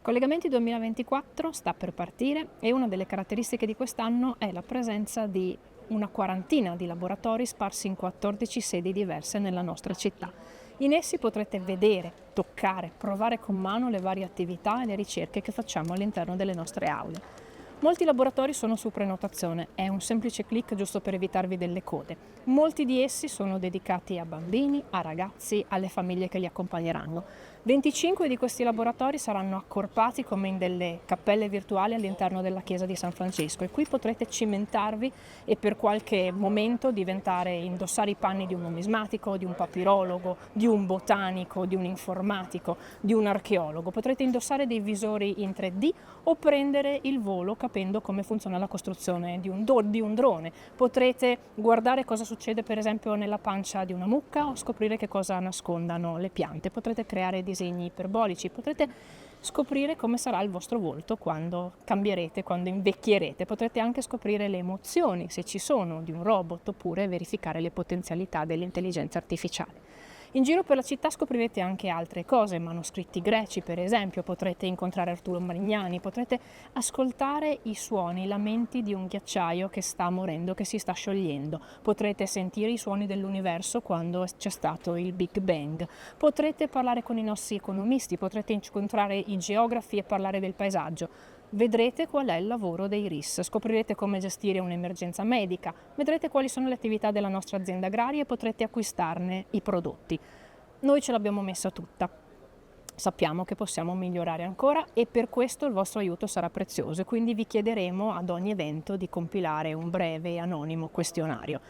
Collegamenti 2024 sta per partire e una delle caratteristiche di quest'anno è la presenza di una quarantina di laboratori sparsi in 14 sedi diverse nella nostra città. In essi potrete vedere, toccare, provare con mano le varie attività e le ricerche che facciamo all'interno delle nostre aule. Molti laboratori sono su prenotazione, è un semplice clic giusto per evitarvi delle code. Molti di essi sono dedicati a bambini, a ragazzi, alle famiglie che li accompagneranno. 25 di questi laboratori saranno accorpati come in delle cappelle virtuali all'interno della chiesa di San Francesco e qui potrete cimentarvi e per qualche momento indossare i panni di un numismatico, di un papirologo, di un botanico, di un informatico, di un archeologo. Potrete indossare dei visori in 3D o prendere il volo capendo come funziona la costruzione di un drone. Potrete guardare cosa succede per esempio nella pancia di una mucca o scoprire che cosa nascondano le piante. Potrete creare disegni iperbolici, potrete scoprire come sarà il vostro volto quando cambierete, quando invecchierete. Potrete anche scoprire le emozioni, se ci sono, di un robot oppure verificare le potenzialità dell'intelligenza artificiale. In giro per la città scoprirete anche altre cose, manoscritti greci per esempio, potrete incontrare Arturo Marignani, potrete ascoltare i suoni, i lamenti di un ghiacciaio che sta morendo, che si sta sciogliendo, potrete sentire i suoni dell'universo quando c'è stato il Big Bang, potrete parlare con i nostri economisti, potrete incontrare i geografi e parlare del paesaggio. Vedrete qual è il lavoro dei RIS, scoprirete come gestire un'emergenza medica, vedrete quali sono le attività della nostra azienda agraria e potrete acquistarne i prodotti. Noi ce l'abbiamo messa tutta, sappiamo che possiamo migliorare ancora e per questo il vostro aiuto sarà prezioso, quindi vi chiederemo ad ogni evento di compilare un breve e anonimo questionario.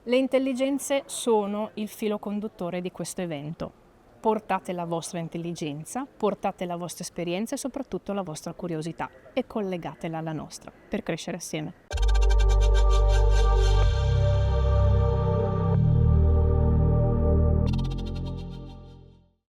Le intelligenze sono il filo conduttore di questo evento. Portate la vostra intelligenza, portate la vostra esperienza e soprattutto la vostra curiosità e collegatela alla nostra per crescere assieme.